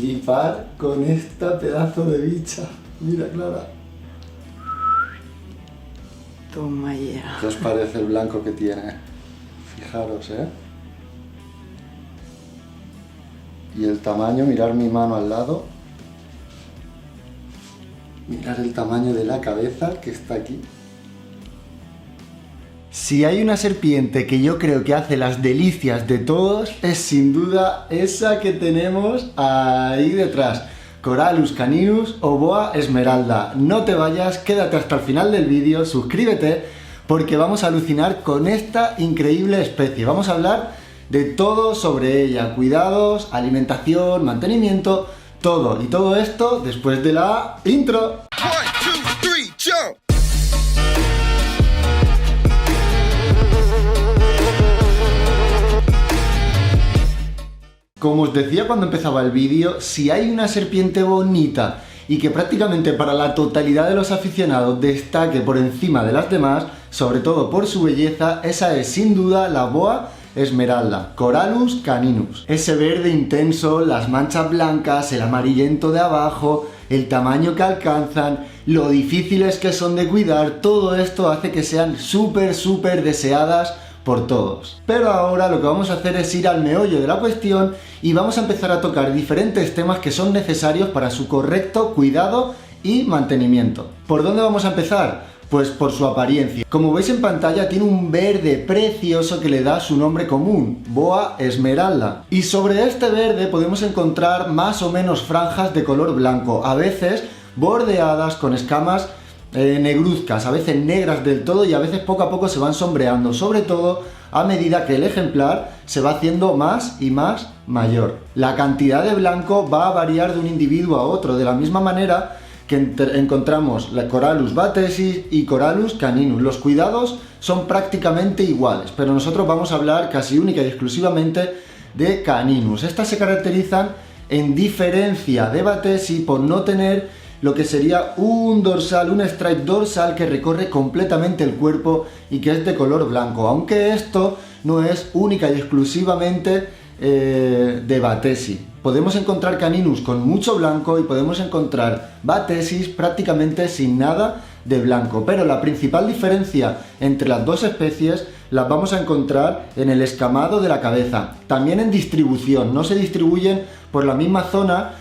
flipar con esta pedazo de bicha. Mira, Clara. Toma ya. ¿Qué os parece el blanco que tiene? Fijaros, ¿eh? Y el tamaño, mirar mi mano al lado. Mirar el tamaño de la cabeza que está aquí. Si hay una serpiente que yo creo que hace las delicias de todos, es sin duda esa que tenemos ahí detrás. Corallus caninus o boa esmeralda. No te vayas, quédate hasta el final del vídeo, suscríbete, porque vamos a alucinar con esta increíble especie. Vamos a hablar de todo sobre ella, cuidados, alimentación, mantenimiento, todo. Y todo esto después de la intro. 1, 2, 3, jump! Como os decía cuando empezaba el vídeo, si hay una serpiente bonita y que prácticamente para la totalidad de los aficionados destaque por encima de las demás, sobre todo por su belleza, esa es sin duda la boa esmeralda, Corallus caninus. Ese verde intenso, las manchas blancas, el amarillento de abajo, el tamaño que alcanzan, lo difíciles que son de cuidar, todo esto hace que sean súper deseadas por todos. Pero ahora lo que vamos a hacer es ir al meollo de la cuestión y vamos a empezar a tocar diferentes temas que son necesarios para su correcto cuidado y mantenimiento. ¿Por dónde vamos a empezar? Pues por su apariencia. Como veis en pantalla tiene un verde precioso que le da su nombre común, boa esmeralda. Y sobre este verde podemos encontrar más o menos franjas de color blanco, a veces bordeadas con escamas negruzcas, a veces negras del todo y a veces poco a poco se van sombreando, sobre todo a medida que el ejemplar se va haciendo más y más mayor. La cantidad de blanco va a variar de un individuo a otro, de la misma manera que encontramos la Corallus batesis y Corallus caninus. Los cuidados son prácticamente iguales, pero nosotros vamos a hablar casi única y exclusivamente de caninus. Estas se caracterizan en diferencia de batesi por no tener lo que sería un dorsal, un stripe dorsal que recorre completamente el cuerpo y que es de color blanco, aunque esto no es única y exclusivamente de batesi. Podemos encontrar caninus con mucho blanco y podemos encontrar batesis prácticamente sin nada de blanco, pero la principal diferencia entre las dos especies las vamos a encontrar en el escamado de la cabeza, también en distribución, no se distribuyen por la misma zona,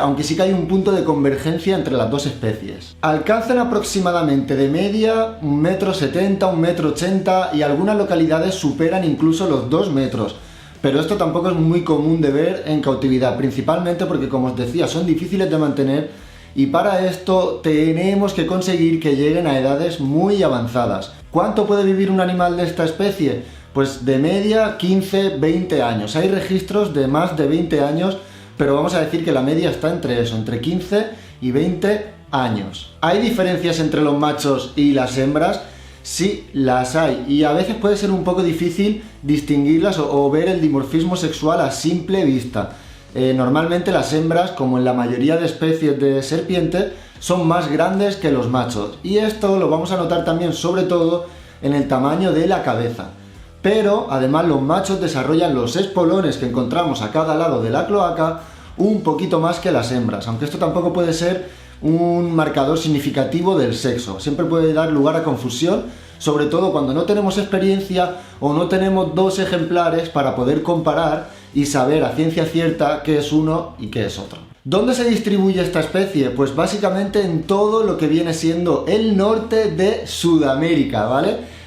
aunque sí que hay un punto de convergencia entre las dos especies. Alcanzan aproximadamente de media 1,70 m, 1,80 m y algunas localidades superan incluso los 2 metros. Pero esto tampoco es muy común de ver en cautividad, principalmente porque, como os decía, son difíciles de mantener y para esto tenemos que conseguir que lleguen a edades muy avanzadas. ¿Cuánto puede vivir un animal de esta especie? Pues de media 15-20 años. Hay registros de más de 20 años, pero vamos a decir que la media está entre eso, entre 15 y 20 años. ¿Hay diferencias entre los machos y las hembras? Sí, las hay, y a veces puede ser un poco difícil distinguirlas o ver el dimorfismo sexual a simple vista. Normalmente las hembras, como en la mayoría de especies de serpientes, son más grandes que los machos, y esto lo vamos a notar también sobre todo en el tamaño de la cabeza. Pero además los machos desarrollan los espolones que encontramos a cada lado de la cloaca un poquito más que las hembras, aunque esto tampoco puede ser un marcador significativo del sexo, siempre puede dar lugar a confusión, sobre todo cuando no tenemos experiencia o no tenemos dos ejemplares para poder comparar y saber a ciencia cierta qué es uno y qué es otro. ¿Dónde se distribuye esta especie? Pues básicamente en todo lo que viene siendo el norte de Sudamérica, ¿vale?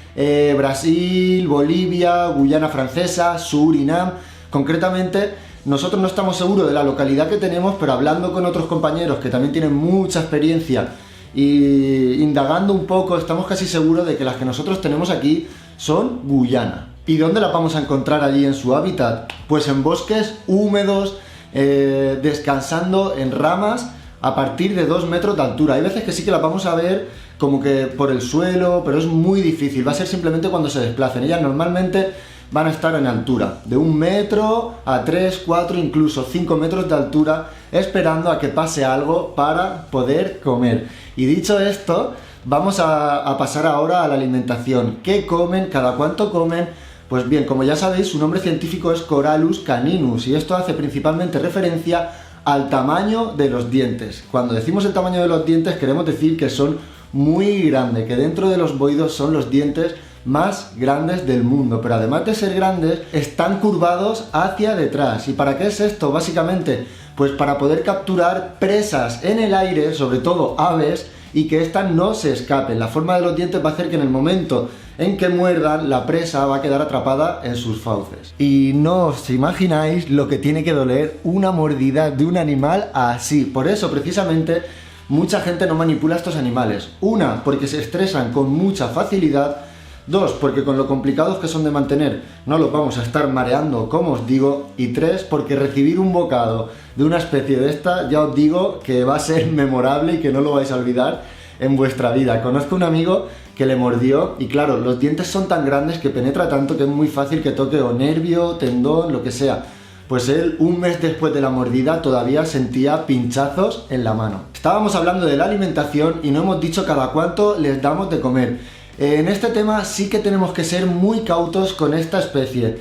Brasil, Bolivia, Guyana Francesa, Surinam. Concretamente, nosotros no estamos seguros de la localidad que tenemos, pero hablando con otros compañeros que también tienen mucha experiencia y indagando un poco, estamos casi seguros de que las que nosotros tenemos aquí son Guyana. ¿Y dónde las vamos a encontrar allí en su hábitat? Pues en bosques húmedos, descansando en ramas a partir de 2 metros de altura. Hay veces que sí que las vamos a ver como que por el suelo, pero es muy difícil, va a ser simplemente cuando se desplacen. Ellas normalmente van a estar en altura, de 1 metro a 3, 4, incluso 5 metros de altura, esperando a que pase algo para poder comer. Y dicho esto, vamos a pasar ahora a la alimentación. ¿Qué comen? ¿Cada cuánto comen? Pues bien, como ya sabéis, su nombre científico es Corallus caninus y esto hace principalmente referencia al tamaño de los dientes. Cuando decimos el tamaño de los dientes queremos decir que son muy grandes, que dentro de los bovidos son los dientes más grandes del mundo, pero además de ser grandes, están curvados hacia detrás. ¿Y para qué es esto? Básicamente, pues para poder capturar presas en el aire, sobre todo aves, y que éstas no se escapen. La forma de los dientes va a hacer que en el momento en que muerdan, la presa va a quedar atrapada en sus fauces. Y no os imagináis lo que tiene que doler una mordida de un animal así. Por eso, precisamente, mucha gente no manipula a estos animales. Una, porque se estresan con mucha facilidad. Dos, porque con lo complicados que son de mantener no los vamos a estar mareando, como os digo. Y tres, porque recibir un bocado de una especie de esta, ya os digo que va a ser memorable y que no lo vais a olvidar en vuestra vida. Conozco un amigo que le mordió y claro, los dientes son tan grandes que penetra tanto que es muy fácil que toque o nervio, tendón, lo que sea. Pues él, un mes después de la mordida, todavía sentía pinchazos en la mano. Estábamos hablando de la alimentación y no hemos dicho cada cuánto les damos de comer. En este tema sí que tenemos que ser muy cautos con esta especie.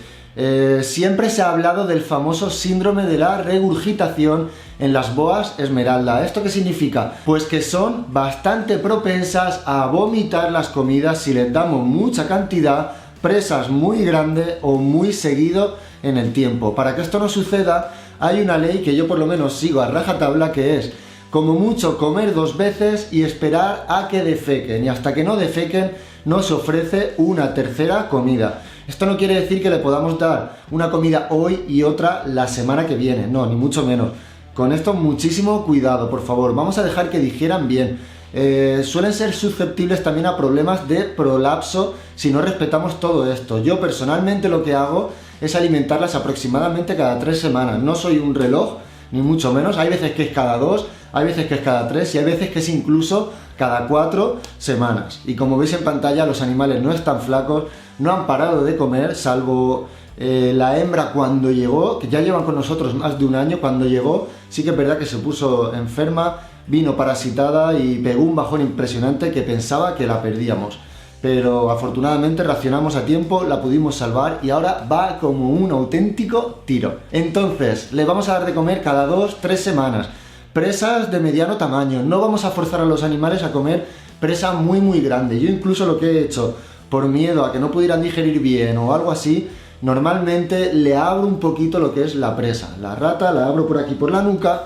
Siempre se ha hablado del famoso síndrome de la regurgitación en las boas esmeralda. ¿Esto qué significa? Pues que son bastante propensas a vomitar las comidas si les damos mucha cantidad, presas muy grandes o muy seguido en el tiempo. Para que esto no suceda, hay una ley que yo por lo menos sigo a rajatabla, que es como mucho comer 2 veces y esperar a que defequen, y hasta que no defequen no se ofrece una tercera comida. Esto no quiere decir que le podamos dar una comida hoy y otra la semana que viene, no, ni mucho menos. Con esto muchísimo cuidado, por favor, vamos a dejar que digieran bien. Suelen ser susceptibles también a problemas de prolapso si no respetamos todo esto. Yo personalmente lo que hago es alimentarlas aproximadamente cada 3 semanas. No soy un reloj, ni mucho menos. Hay veces que es cada 2, hay veces que es cada 3 y hay veces que es incluso cada 4 semanas. Y como veis en pantalla, los animales no están flacos, no han parado de comer, salvo la hembra cuando llegó, que ya llevan con nosotros más de un año. Cuando llegó sí que es verdad que se puso enferma, vino parasitada y pegó un bajón impresionante que pensaba que la perdíamos. Pero afortunadamente reaccionamos a tiempo, la pudimos salvar y ahora va como un auténtico tiro. Entonces, le vamos a dar de comer cada 2-3 semanas. Presas de mediano tamaño, no vamos a forzar a los animales a comer presa muy grande. Yo incluso lo que he hecho, por miedo a que no pudieran digerir bien o algo así, normalmente le abro un poquito lo que es la presa. La rata la abro por aquí por la nuca.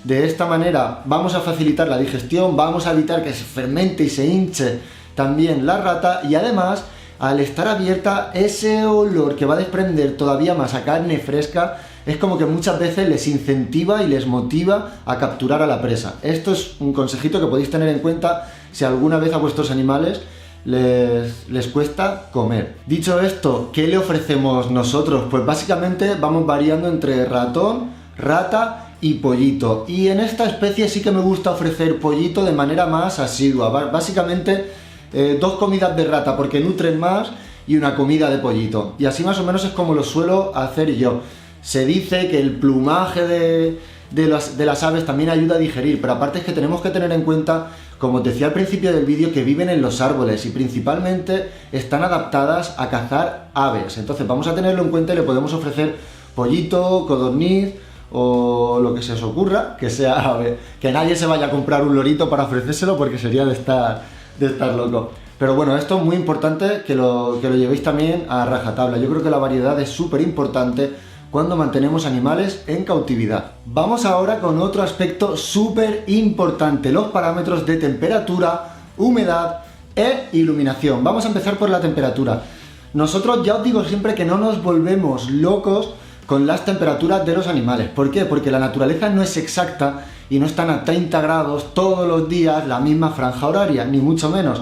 De esta manera vamos a facilitar la digestión, vamos a evitar que se fermente y se hinche también la rata, y además, al estar abierta, ese olor que va a desprender todavía más a carne fresca es como que muchas veces les incentiva y les motiva a capturar a la presa. Esto es un consejito que podéis tener en cuenta si alguna vez a vuestros animales les cuesta comer. Dicho esto, ¿qué le ofrecemos nosotros? Pues básicamente vamos variando entre ratón, rata y pollito. Y en esta especie sí que me gusta ofrecer pollito de manera más asidua. Básicamente 2 comidas de rata porque nutren más y una comida de pollito. Y así más o menos es como lo suelo hacer yo. Se dice que el plumaje de las aves también ayuda a digerir, pero aparte es que tenemos que tener en cuenta, como os decía al principio del vídeo, que viven en los árboles y principalmente están adaptadas a cazar aves. Entonces vamos a tenerlo en cuenta y le podemos ofrecer pollito, codorniz o lo que se os ocurra que sea ave. Que nadie se vaya a comprar un lorito para ofrecérselo porque sería de estar loco. Pero bueno, esto es muy importante que lo llevéis también a rajatabla. Yo creo que la variedad es súper importante cuando mantenemos animales en cautividad. Vamos ahora con otro aspecto súper importante, los parámetros de temperatura, humedad e iluminación. Vamos a empezar por la temperatura. Nosotros ya os digo siempre que no nos volvemos locos con las temperaturas de los animales. ¿Por qué? Porque la naturaleza no es exacta y no están a 30 grados todos los días la misma franja horaria, ni mucho menos.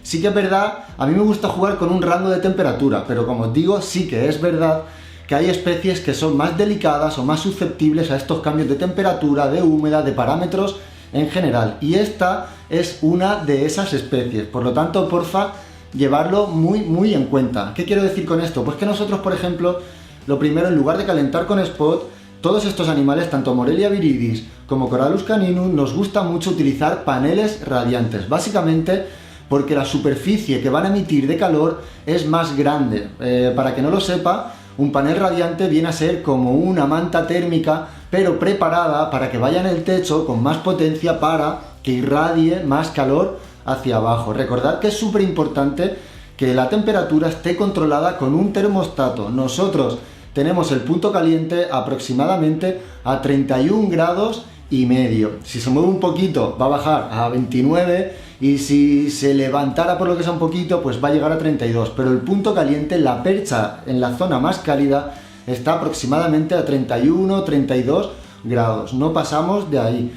Sí que es verdad, a mí me gusta jugar con un rango de temperatura, pero como os digo, sí que es verdad que hay especies que son más delicadas o más susceptibles a estos cambios de temperatura, de humedad, de parámetros en general. Y esta es una de esas especies. Por lo tanto, porfa, llevarlo muy en cuenta. ¿Qué quiero decir con esto? Pues que nosotros, por ejemplo, lo primero, en lugar de calentar con spot, todos estos animales, tanto Morelia viridis como Corallus caninum, nos gusta mucho utilizar paneles radiantes. Básicamente porque la superficie que van a emitir de calor es más grande. Para que no lo sepa, un panel radiante viene a ser como una manta térmica pero preparada para que vaya en el techo con más potencia para que irradie más calor hacia abajo. Recordad que es súper importante que la temperatura esté controlada con un termostato. Nosotros tenemos el punto caliente aproximadamente a 31 grados y medio. Si se mueve un poquito va a bajar a 29 y si se levantara por lo que sea un poquito pues va a llegar a 32. Pero el punto caliente, la percha en la zona más cálida, está aproximadamente a 31-32 grados. No pasamos de ahí.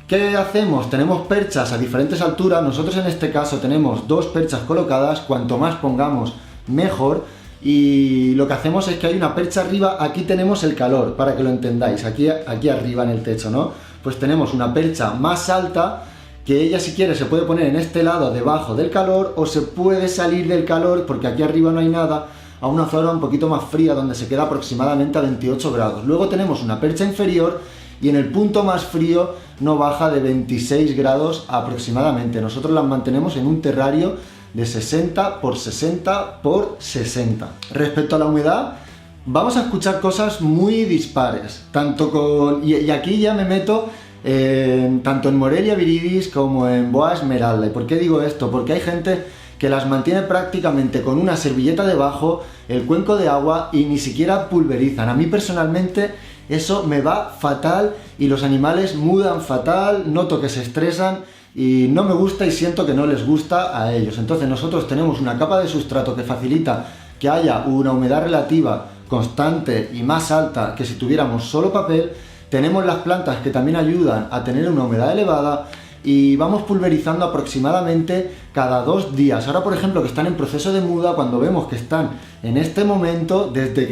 ¿Qué hacemos? Tenemos perchas a diferentes alturas. Nosotros en este caso tenemos 2 perchas colocadas. Cuanto más pongamos mejor. Y lo que hacemos es que hay una percha arriba. Aquí tenemos el calor, para que lo entendáis, aquí arriba en el techo, ¿no? Pues tenemos una percha más alta, que ella si quiere se puede poner en este lado debajo del calor, o se puede salir del calor, porque aquí arriba no hay nada, a una zona un poquito más fría, donde se queda aproximadamente a 28 grados. Luego tenemos una percha inferior, y en el punto más frío no baja de 26 grados aproximadamente. Nosotros las mantenemos en un terrario de 60 por 60 por 60. Respecto a la humedad, vamos a escuchar cosas muy dispares, y aquí ya me meto tanto en Morelia viridis como en Boa esmeralda. ¿Y por qué digo esto? Porque hay gente que las mantiene prácticamente con una servilleta debajo, el cuenco de agua, y ni siquiera pulverizan. A mí personalmente eso me va fatal y los animales mudan fatal, noto que se estresan y no me gusta y siento que no les gusta a ellos. Entonces nosotros tenemos una capa de sustrato que facilita que haya una humedad relativa constante y más alta que si tuviéramos solo papel. Tenemos las plantas que también ayudan a tener una humedad elevada y vamos pulverizando aproximadamente cada 2 días. Ahora, por ejemplo, que están en proceso de muda, cuando vemos que están en este momento, desde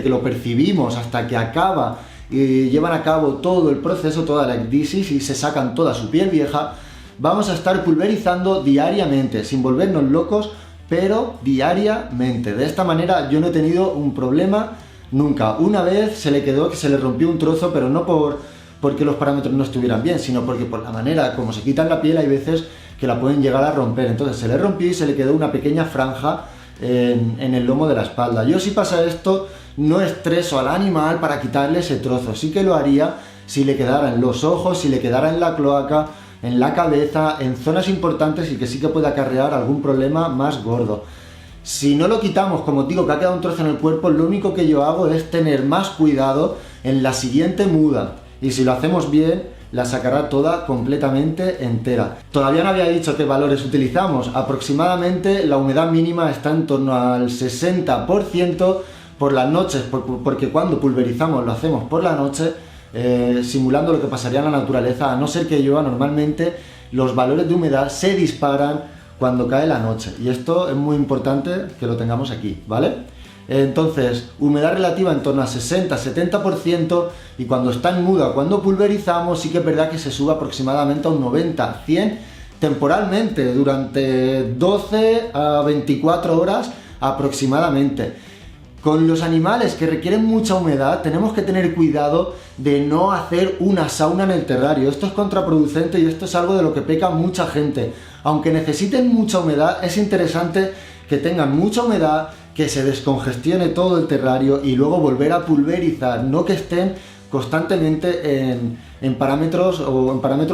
que lo percibimos hasta que acaba y llevan a cabo todo el proceso, toda la ecdisis y se sacan toda su piel vieja, vamos a estar pulverizando diariamente, sin volvernos locos, pero diariamente. De esta manera yo no he tenido un problema nunca. Una vez se le quedó que se le rompió un trozo, pero no porque los parámetros no estuvieran bien, sino porque por la manera como se quitan la piel hay veces que la pueden llegar a romper. Entonces se le rompió y se le quedó una pequeña franja en el lomo de la espalda. Yo, si pasa esto, no estreso al animal para quitarle ese trozo. Sí que lo haría si le quedara en los ojos, si le quedara en la cloaca, en la cabeza, en zonas importantes y que sí que puede acarrear algún problema más gordo. Si no lo quitamos, como os digo, que ha quedado un trozo en el cuerpo, lo único que yo hago es tener más cuidado en la siguiente muda. Y si lo hacemos bien, la sacará toda completamente entera. Todavía no había dicho qué valores utilizamos. Aproximadamente la humedad mínima está en torno al 60% por las noches, porque cuando pulverizamos lo hacemos por la noche, simulando lo que pasaría en la naturaleza, a no ser que llueva. Normalmente los valores de humedad se disparan cuando cae la noche, y esto es muy importante que lo tengamos aquí, ¿vale? Entonces, humedad relativa en torno a 60-70%, y cuando está en muda, cuando pulverizamos, sí que es verdad que se sube aproximadamente a un 90-100 temporalmente, durante 12 a 24 horas aproximadamente. Con los animales que requieren mucha humedad tenemos que tener cuidado de no hacer una sauna en el terrario. Esto es contraproducente y esto es algo de lo que peca mucha gente. Aunque necesiten mucha humedad, es interesante que tengan mucha humedad, que se descongestione todo el terrario y luego volver a pulverizar, no que estén constantemente en parámetros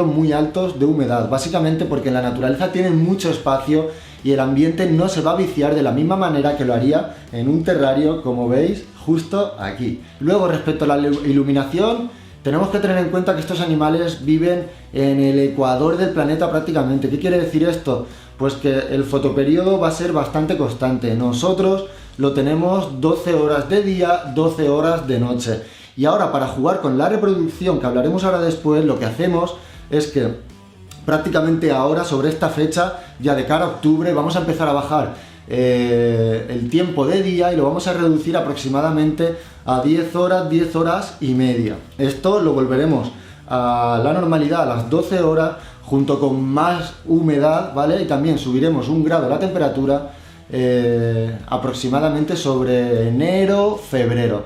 muy altos de humedad, básicamente porque en la naturaleza tienen mucho espacio y el ambiente no se va a viciar de la misma manera que lo haría en un terrario, como veis justo aquí. Luego, respecto a la iluminación, tenemos que tener en cuenta que estos animales viven en el ecuador del planeta prácticamente. ¿Qué quiere decir esto? Pues que el fotoperiodo va a ser bastante constante. Nosotros lo tenemos 12 horas de día, 12 horas de noche. Y ahora, para jugar con la reproducción, que hablaremos ahora después, lo que hacemos es que prácticamente ahora, sobre esta fecha, ya de cara a octubre, vamos a empezar a bajar el tiempo de día y lo vamos a reducir aproximadamente a 10 horas y media. Esto lo volveremos a la normalidad a las 12 horas, junto con más humedad, ¿vale? Y también subiremos 1 grado la temperatura aproximadamente sobre enero, febrero.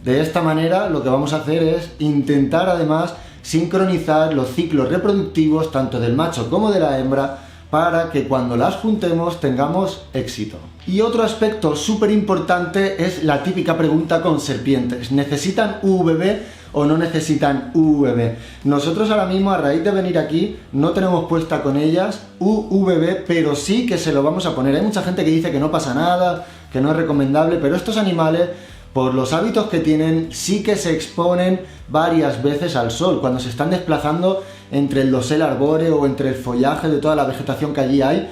De esta manera lo que vamos a hacer es intentar además sincronizar los ciclos reproductivos tanto del macho como de la hembra para que cuando las juntemos tengamos éxito. Y otro aspecto súper importante es la típica pregunta con serpientes. ¿Necesitan UVB o no necesitan UVB. Nosotros ahora mismo, a raíz de venir aquí, no tenemos puesta con ellas UVB, pero sí que se lo vamos a poner. Hay mucha gente que dice que no pasa nada, que no es recomendable, pero estos animales, por los hábitos que tienen, sí que se exponen varias veces al sol cuando se están desplazando entre el dosel arbóreo o entre el follaje de toda la vegetación que allí hay.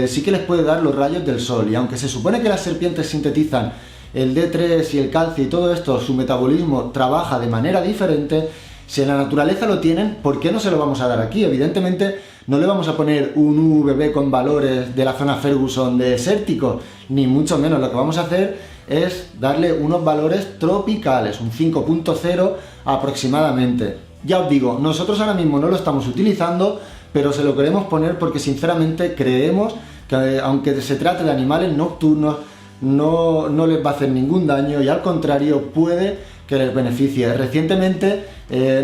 Sí que les puede dar los rayos del sol, y aunque se supone que las serpientes sintetizan el D3 y el calcio y todo esto, su metabolismo trabaja de manera diferente. Si en la naturaleza lo tienen, ¿por qué no se lo vamos a dar aquí? Evidentemente no le vamos a poner un UVB con valores de la zona Ferguson desértico, ni mucho menos. Lo que vamos a hacer es darle unos valores tropicales, un 5.0 aproximadamente. Ya os digo, nosotros ahora mismo no lo estamos utilizando, pero se lo queremos poner porque sinceramente creemos que, aunque se trate de animales nocturnos, no les va a hacer ningún daño, y al contrario puede que les beneficie. Recientemente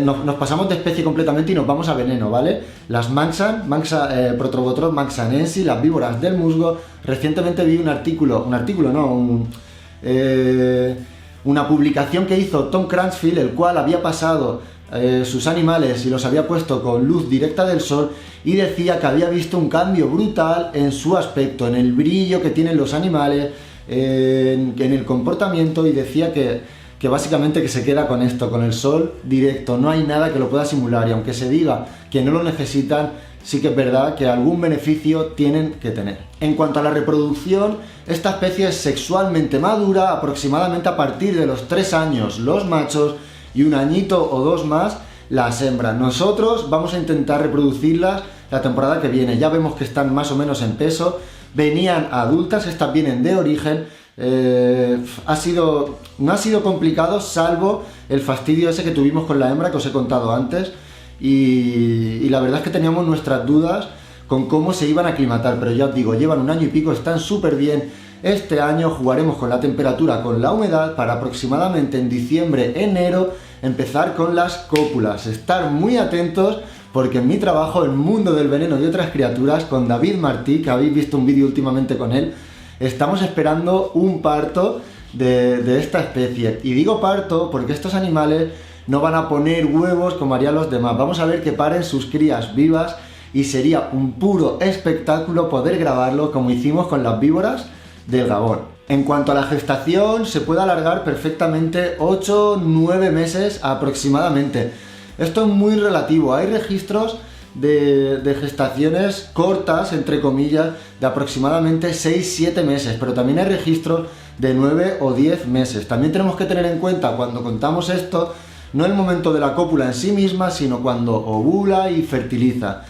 nos pasamos de especie completamente y nos vamos a veneno, ¿vale? Las Protobothrops manxanensis, las víboras del musgo. Recientemente vi una publicación que hizo Tom Cranfield, el cual había pasado sus animales y los había puesto con luz directa del sol, y decía que había visto un cambio brutal en su aspecto, en el brillo que tienen los animales, en el comportamiento, y decía que básicamente que se queda con esto, con el sol directo. No hay nada que lo pueda simular, y aunque se diga que no lo necesitan, sí que es verdad que algún beneficio tienen que tener. En cuanto a la reproducción, esta especie es sexualmente madura aproximadamente a partir de los 3 años los machos y un añito o 2 más las hembras. Nosotros vamos a intentar reproducirlas la temporada que viene. Ya vemos que están más o menos en peso. Venían adultas, estas vienen de origen. No ha sido complicado, salvo el fastidio ese que tuvimos con la hembra que os he contado antes, y la verdad es que teníamos nuestras dudas con cómo se iban a aclimatar, pero ya os digo, llevan 1 año y pico, están súper bien. Este año jugaremos con la temperatura, con la humedad, para aproximadamente en diciembre, enero, empezar con las cópulas. Estar muy atentos, porque en mi trabajo, El Mundo del Veneno y Otras Criaturas, con David Martí, que habéis visto un vídeo últimamente con él, estamos esperando un parto de esta especie. Y digo parto porque estos animales no van a poner huevos como harían los demás. Vamos a ver que paren sus crías vivas, y sería un puro espectáculo poder grabarlo como hicimos con las víboras del Gabón. En cuanto a la gestación, se puede alargar perfectamente 8-9 meses aproximadamente. Esto es muy relativo. Hay registros de gestaciones cortas, entre comillas, de aproximadamente 6-7 meses, pero también hay registros de 9 o 10 meses. También tenemos que tener en cuenta, cuando contamos esto, no el momento de la cópula en sí misma, sino cuando ovula y fertiliza.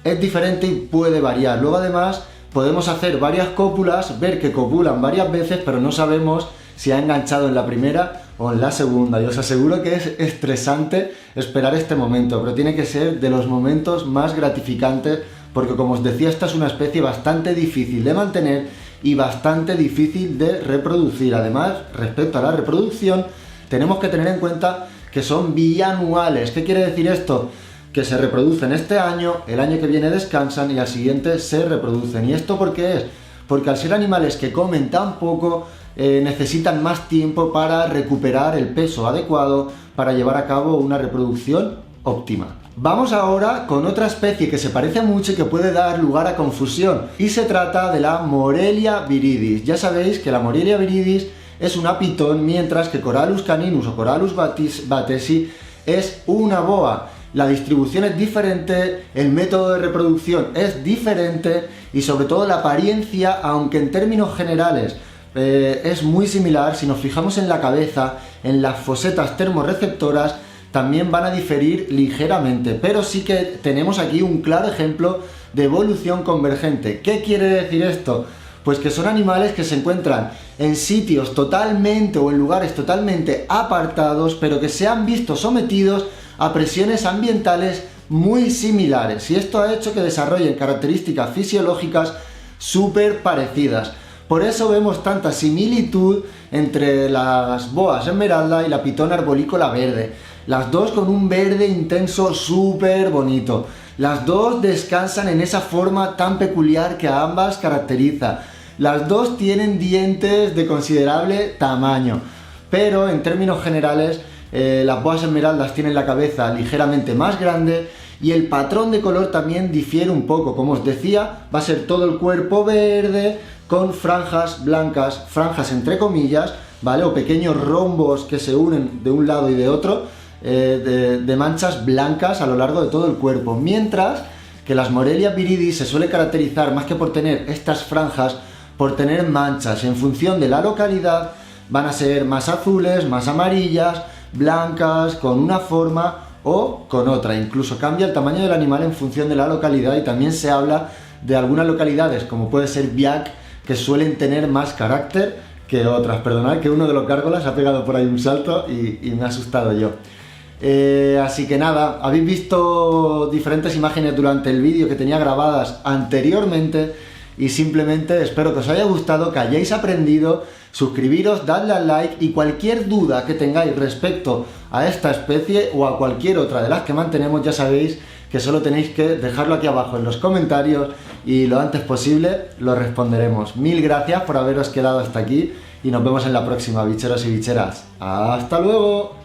Es diferente y puede variar. Luego, además, podemos hacer varias cópulas, ver que copulan varias veces, pero no sabemos si ha enganchado en la primera o en la segunda. Y os aseguro que es estresante esperar este momento, pero tiene que ser de los momentos más gratificantes, porque, como os decía, esta es una especie bastante difícil de mantener y bastante difícil de reproducir. Además, respecto a la reproducción, tenemos que tener en cuenta que son bianuales. ¿Qué quiere decir esto? Que se reproducen este año, el año que viene descansan y al siguiente se reproducen. ¿Y esto por qué es? Porque al ser animales que comen tan poco, necesitan más tiempo para recuperar el peso adecuado para llevar a cabo una reproducción óptima. Vamos ahora con otra especie que se parece mucho y que puede dar lugar a confusión, y se trata de la Morelia viridis. Ya sabéis que la Morelia viridis es un apitón, mientras que Corallus caninus o Corallus batesi es una boa. La distribución es diferente, el método de reproducción es diferente, y sobre todo la apariencia, aunque en términos generales es muy similar, si nos fijamos en la cabeza, en las fosetas termorreceptoras, también van a diferir ligeramente, pero sí que tenemos aquí un claro ejemplo de evolución convergente. ¿Qué quiere decir esto? Pues que son animales que se encuentran en sitios totalmente o en lugares totalmente apartados, pero que se han visto sometidos a presiones ambientales muy similares, y esto ha hecho que desarrollen características fisiológicas súper parecidas. Por eso vemos tanta similitud entre las boas esmeralda y la pitón arborícola verde. Las dos con un verde intenso súper bonito. Las dos descansan en esa forma tan peculiar que a ambas caracteriza. Las dos tienen dientes de considerable tamaño, pero en términos generales Las boas esmeraldas tienen la cabeza ligeramente más grande y el patrón de color también difiere un poco. Como os decía, va a ser todo el cuerpo verde con franjas blancas, franjas entre comillas, ¿vale? O pequeños rombos que se unen de un lado y de otro, de manchas blancas a lo largo de todo el cuerpo. Mientras que las Morelia viridis se suele caracterizar más que por tener estas franjas, por tener manchas. En función de la localidad van a ser más azules, más amarillas, blancas, con una forma o con otra. Incluso cambia el tamaño del animal en función de la localidad y también se habla de algunas localidades, como puede ser Biak, que suelen tener más carácter que otras. Perdonad que uno de los gárgolas ha pegado por ahí un salto y me ha asustado yo. Así que nada, habéis visto diferentes imágenes durante el vídeo que tenía grabadas anteriormente y simplemente espero que os haya gustado, que hayáis aprendido. Suscribiros, dadle al like y cualquier duda que tengáis respecto a esta especie o a cualquier otra de las que mantenemos, ya sabéis que solo tenéis que dejarlo aquí abajo en los comentarios y lo antes posible lo responderemos. Mil gracias por haberos quedado hasta aquí y nos vemos en la próxima, bicheros y bicheras. ¡Hasta luego!